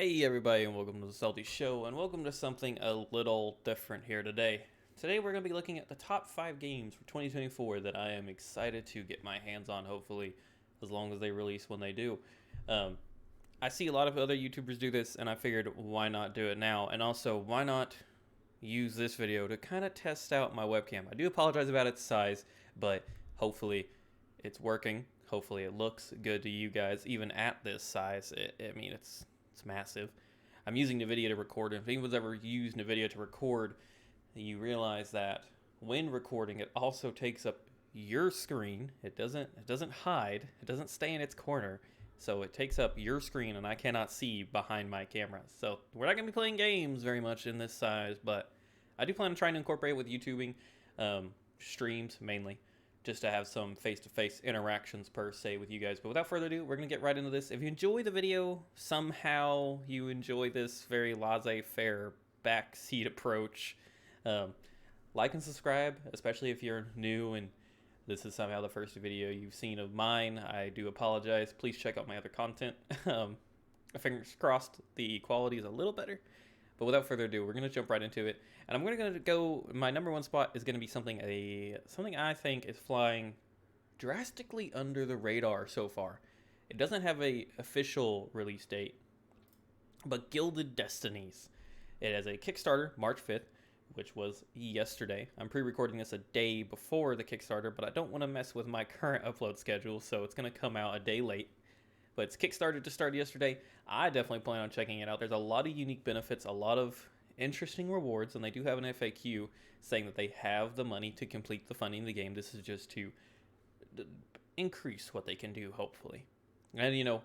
Hey everybody, and welcome to the SaltyyShow, and welcome to something a little different here today. Today we're going to be looking at the top 5 games for 2024 that I am excited to get my hands on, hopefully, as long as they release when they do. Um, I see a lot of other YouTubers do this, and I figured why not do it now, and also why not use this video to kind of test out my webcam. I do apologize about its size, but hopefully it's working. Hopefully it looks good to you guys, even at this size. It's massive. I'm using NVIDIA to record, and if anyone's ever used NVIDIA to record, you realize that when recording, it also takes up your screen. It doesn't hide. It doesn't stay in its corner. So it takes up your screen, and I cannot see behind my camera. So we're not going to be playing games very much in this size, but I do plan on trying to incorporate it with YouTubing, streams mainly, just to have some face-to-face interactions per se with you guys. But without further ado, we're going to get right into this. If you enjoy the video, somehow you enjoy this very laissez-faire backseat approach, like and subscribe, especially if you're new and this is somehow the first video you've seen of mine. I do apologize. Please check out my other content. Fingers crossed the quality is a little better. But without further ado, we're going to jump right into it. And I'm going to go, my number one spot is going to be something I think is flying drastically under the radar so far. It doesn't have a official release date, but Gilded Destinies. It has a Kickstarter, March 5th, which was yesterday. I'm pre-recording this a day before the Kickstarter, but I don't want to mess with my current upload schedule, so it's going to come out a day late. But it's Kickstarted to start yesterday. I definitely plan on checking it out. There's a lot of unique benefits, a lot of interesting rewards, and they do have an FAQ saying that they have the money to complete the funding of the game. This is just to increase what they can do, hopefully. And, you know,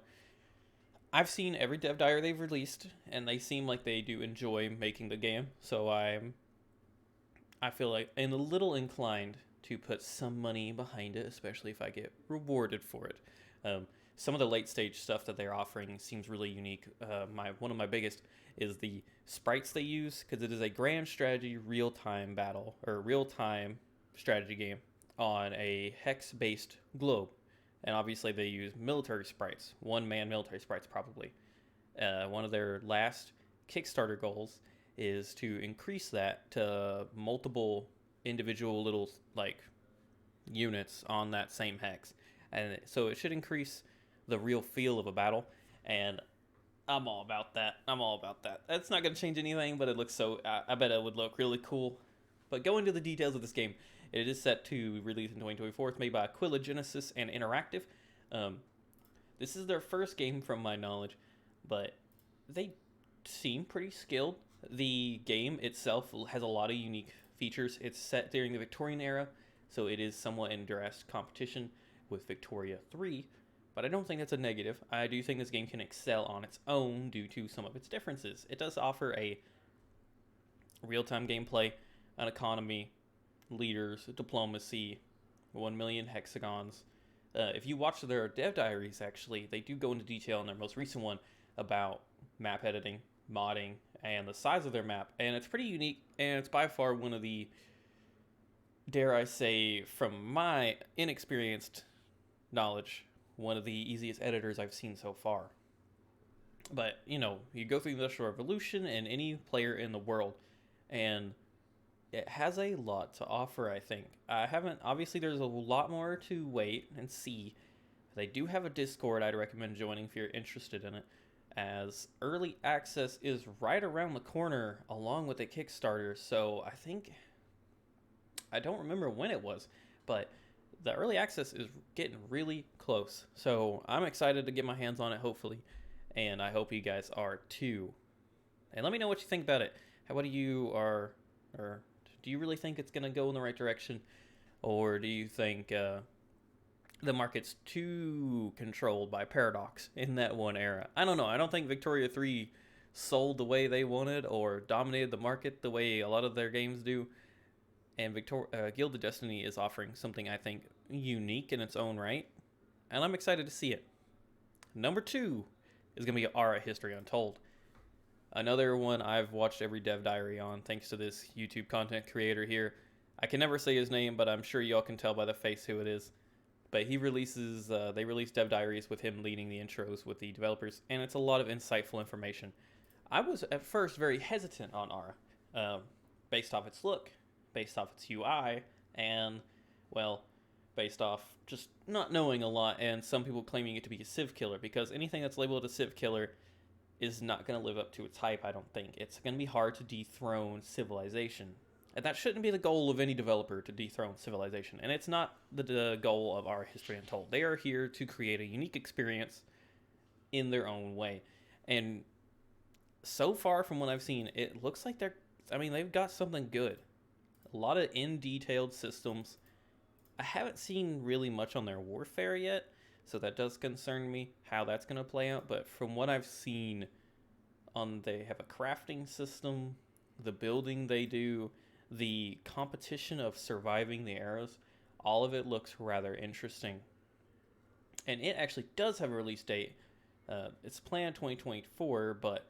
I've seen every dev diary they've released, and they seem like they do enjoy making the game. So I feel like I'm a little inclined to put some money behind it, especially if I get rewarded for it. Some of the late stage stuff that they're offering seems really unique. One of my biggest is the sprites they use, because it is a grand strategy real-time battle, or real-time strategy game on a hex-based globe. And obviously they use military sprites, one-man military sprites probably. One of their last Kickstarter goals is to increase that to multiple individual little units on that same hex. And so it should increase the real feel of a battle, and I'm all about that. That's not going to change anything, but it looks I bet it would look really cool. But going to the details of this game, it is set to release in 2024. It's made by Aquila Genesis and Interactive. This is their first game from my knowledge, but they seem pretty skilled. The game itself has a lot of unique features. It's set during the Victorian era, so it is somewhat in direct competition with Victoria 3, but I don't think that's a negative. I do think this game can excel on its own due to some of its differences. It does offer a real-time gameplay, an economy, leaders, diplomacy, 1 million hexagons. If you watch their dev diaries, actually, they do go into detail in their most recent one about map editing, modding, and the size of their map, and it's pretty unique, and it's by far one of the, dare I say, from my inexperienced knowledge, one of the easiest editors I've seen so far. But, you know, you go through the Industrial Revolution and any player in the world, and it has a lot to offer, I think. Obviously there's a lot more to wait and see. They do have a Discord I'd recommend joining if you're interested in it, as early access is right around the corner along with the Kickstarter. So I don't remember when it was, but the early access is getting really close. So I'm excited to get my hands on it, hopefully, and I hope you guys are too. And let me know what you think about it. Do you really think it's going to go in the right direction, or do you think the market's too controlled by Paradox in that one era? I don't know. I don't think Victoria 3 sold the way they wanted or dominated the market the way a lot of their games do. And Gilded Destiny is offering something I think unique in its own right, and I'm excited to see it. Number 2 is going to be Aura History Untold. Another one I've watched every dev diary on, thanks to this YouTube content creator here. I can never say his name, but I'm sure y'all can tell by the face who it is. But he releases, they release dev diaries with him leading the intros with the developers, and it's a lot of insightful information. I was at first very hesitant on Aura, based off its look, based off its UI, and, well, based off just not knowing a lot, and some people claiming it to be a Civ killer, because anything that's labeled a Civ killer is not going to live up to its hype, I don't think. It's going to be hard to dethrone Civilization. And that shouldn't be the goal of any developer, to dethrone Civilization. And it's not the goal of our History Untold. They are here to create a unique experience in their own way. And so far from what I've seen, it looks like they've got something good. A lot of in-detailed systems. I haven't seen really much on their warfare yet, so that does concern me, how that's going to play out. But from what I've seen, they have a crafting system, the building they do, the competition of surviving the arrows, all of it looks rather interesting. And it actually does have a release date. It's planned 2024, but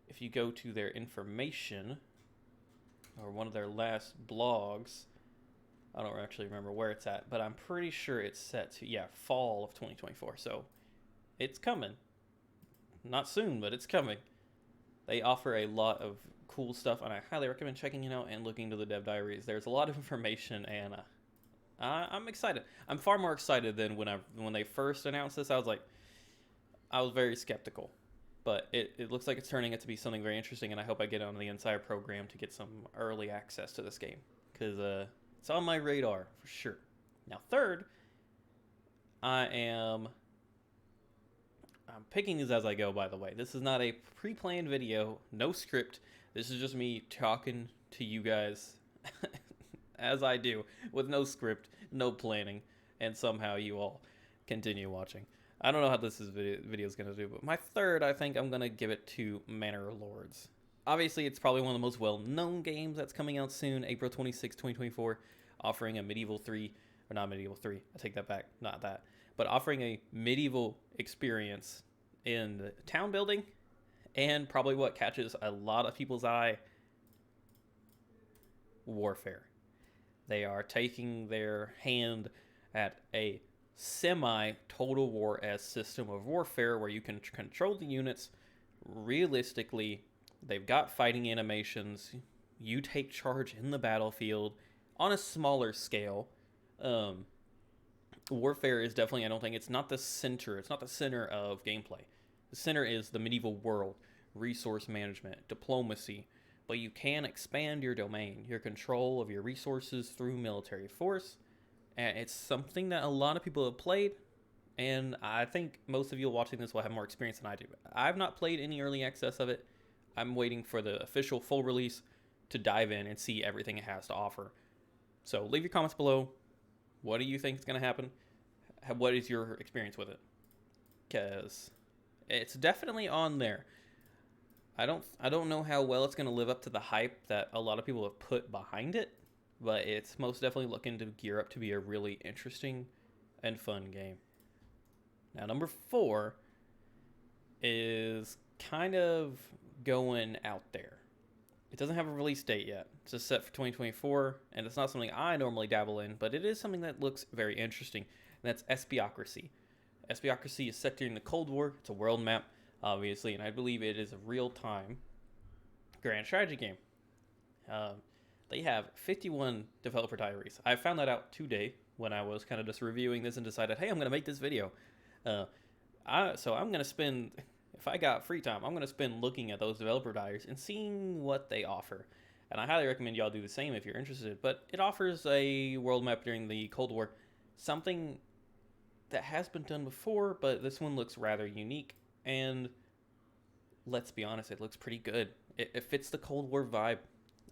if you go to their information, or one of their last blogs, I don't actually remember where it's at, but I'm pretty sure it's set to, fall of 2024. So it's coming. Not soon, but it's coming. They offer a lot of cool stuff, and I highly recommend checking it out and looking to the dev diaries. There's a lot of information, and I'm excited. I'm far more excited than when they first announced this. I was very skeptical, but it looks like it's turning out to be something very interesting, and I hope I get on the Insider program to get some early access to this game, because it's on my radar for sure. Now, third, I'm picking these as I go, by the way. This is not a pre-planned video, no script. This is just me talking to you guys as I do, with no script, no planning, and somehow you all continue watching. I don't know how this video is going to do, but my third, I think I'm going to give it to Manor Lords. Obviously, it's probably one of the most well-known games that's coming out soon, April 26, 2024, offering a medieval 3, or not medieval 3, I take that back, not that, but offering a medieval experience in the town building, and probably what catches a lot of people's eye, warfare. They are taking their hand at a semi-total war-esque system of warfare where you can control the units realistically. They've got fighting animations. You take charge in the battlefield on a smaller scale. Warfare is definitely, I don't think, it's not the center of gameplay. The center is the medieval world, resource management, diplomacy, but you can expand your domain, your control of your resources through military force, and it's something that a lot of people have played, and I think most of you watching this will have more experience than I do. I've not played any early access of it. I'm waiting for the official full release to dive in and see everything it has to offer. So leave your comments below. What do you think is going to happen? What is your experience with it? Because it's definitely on there. I don't know how well it's going to live up to the hype that a lot of people have put behind it, but it's most definitely looking to gear up to be a really interesting and fun game. Now, number 4 is kind of going out there. It doesn't have a release date yet. It's just set for 2024, and it's not something I normally dabble in, but it is something that looks very interesting, and that's Espiocracy. Espiocracy is set during the Cold War. It's a world map, obviously, and I believe it is a real-time grand strategy game. They have 51 developer diaries. I found that out today when I was kind of just reviewing this and decided, hey, I'm going to make this video. So I'm going to spend, if I got free time, I'm going to spend looking at those developer diaries and seeing what they offer. And I highly recommend y'all do the same if you're interested. But it offers a world map during the Cold War, something that has been done before, but this one looks rather unique. And let's be honest, it looks pretty good. It fits the Cold War vibe.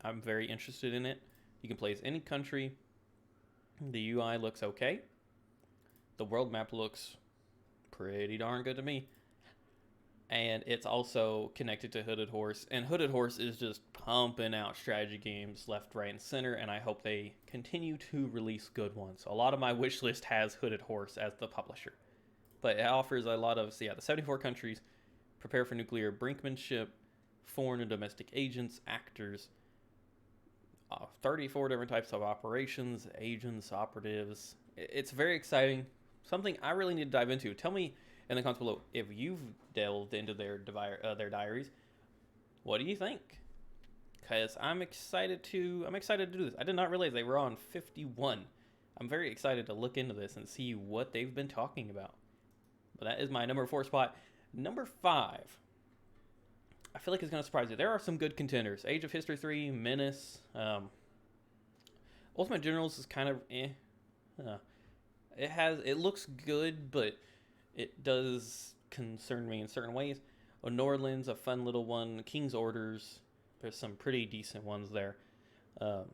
I'm very interested in it. You can play as any country. The UI looks okay. The world map looks pretty darn good to me. And it's also connected to Hooded Horse. And Hooded Horse is just pumping out strategy games left, right, and center. And I hope they continue to release good ones. A lot of my wish list has Hooded Horse as the publisher. But it offers a lot of, the 74 countries prepare for nuclear brinkmanship, foreign and domestic agents, actors, 34 different types of operations, agents, operatives. It's very exciting. something I really need to dive into. Tell me in the comments below if you've delved into their diaries. What do you think? Because I'm excited to do this. I did not realize they were on 51. I'm very excited to look into this and see what they've been talking about. But that is my number 4 spot. Number 5. I feel like it's going to surprise you. There are some good contenders. Age of History 3, Menace. Ultimate Generals is kind of eh. It looks good, but it does concern me in certain ways. Norland's a fun little one. King's Orders. There's some pretty decent ones there. I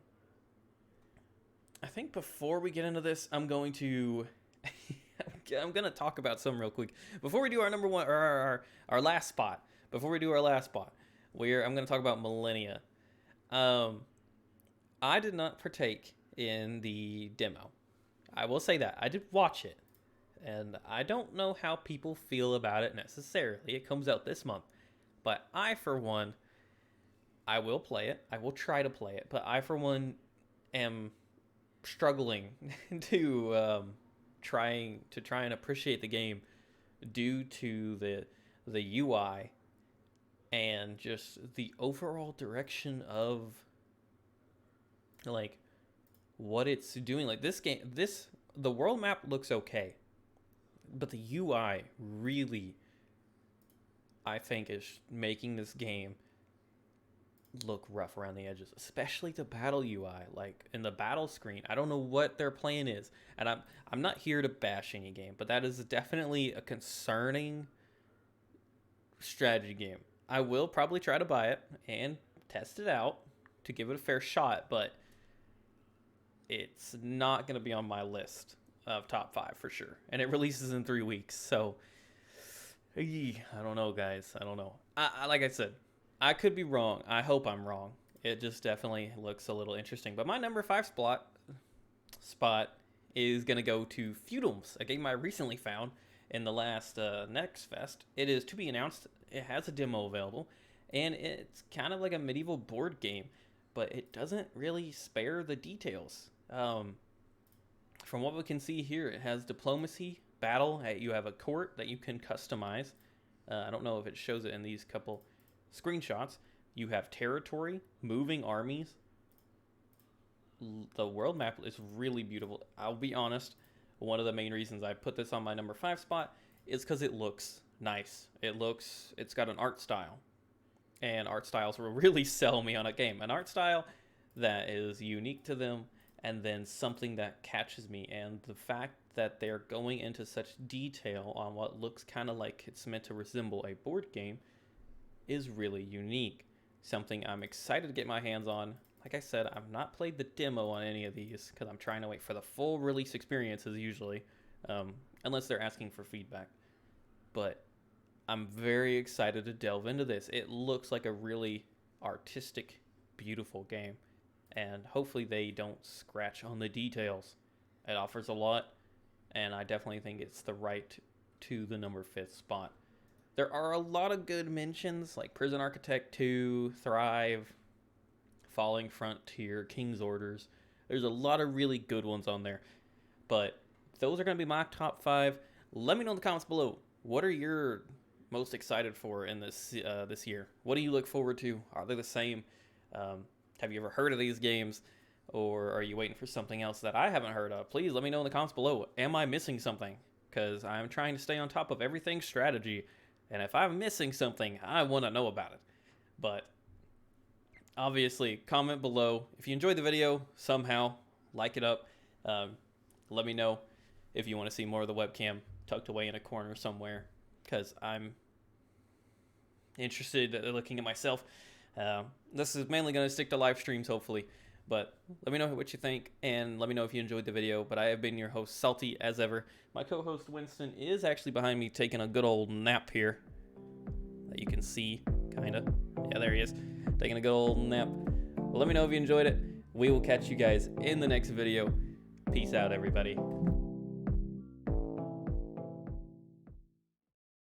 think before we get into this, I'm going to talk about some real quick. Before we do our number 1 or our last spot. Before we do our last spot, I'm going to talk about Millennia. I did not partake in the demo. I will say that. I did watch it. And I don't know how people feel about it necessarily. It comes out this month. But I, for one, I will play it. I will try to play it. But I, for one, am struggling to try and appreciate the game due to the UI and just the overall direction of like what it's doing. Like the world map looks okay, but the UI really, I think, is making this game look rough around the edges, especially the battle UI. Like in the battle screen, I don't know what their plan is, and I'm not here to bash any game, but that is definitely a concerning strategy game. I will probably try to buy it and test it out to give it a fair shot, but it's not going to be on my list of top 5 for sure. And it releases in 3 weeks, so I don't know, guys. I don't know. Like I said, I could be wrong. I hope I'm wrong. It just definitely looks a little interesting. But my number 5 spot is going to go to Feudums, a game I recently found in the last Next Fest. It is to be announced. It has a demo available, and it's kind of like a medieval board game, but it doesn't really spare the details. From what we can see here, it has diplomacy, battle. You have a court that you can customize. I don't know if it shows it in these couple screenshots. You have territory, moving armies. The world map is really beautiful. I'll be honest, one of the main reasons I put this on my number 5 spot is because it looks nice. It's got an art style, and art styles will really sell me on a game. An art style that is unique to them, and then something that catches me. And the fact that they're going into such detail on what looks kind of like it's meant to resemble a board game is really unique. Something I'm excited to get my hands on. Like I said, I've not played the demo on any of these because I'm trying to wait for the full release experiences usually, unless they're asking for feedback. But I'm very excited to delve into this. It looks like a really artistic, beautiful game. And hopefully they don't scratch on the details. It offers a lot, and I definitely think it's the right to the number 5th spot. There are a lot of good mentions, like Prison Architect 2, Thrive, Falling Frontier, King's Orders. There's a lot of really good ones on there. But those are going to be my top 5. Let me know in the comments below. What are your most excited for in this year? What do you look forward to? Are they the same? Have you ever heard of these games? Or are you waiting for something else that I haven't heard of? Please let me know in the comments below. Am I missing something? Because I'm trying to stay on top of everything strategy. And if I'm missing something, I want to know about it. But obviously, comment below. If you enjoyed the video, somehow, like it up. Let me know if you want to see more of the webcam tucked away in a corner somewhere. Because I'm interested in looking at myself. This is mainly going to stick to live streams, hopefully. But let me know what you think, and let me know if you enjoyed the video. But I have been your host, Salty, as ever. My co-host, Winston, is actually behind me taking a good old nap here. That you can see, kind of. Yeah, there he is. Taking a good old nap. Well, let me know if you enjoyed it. We will catch you guys in the next video. Peace out, everybody.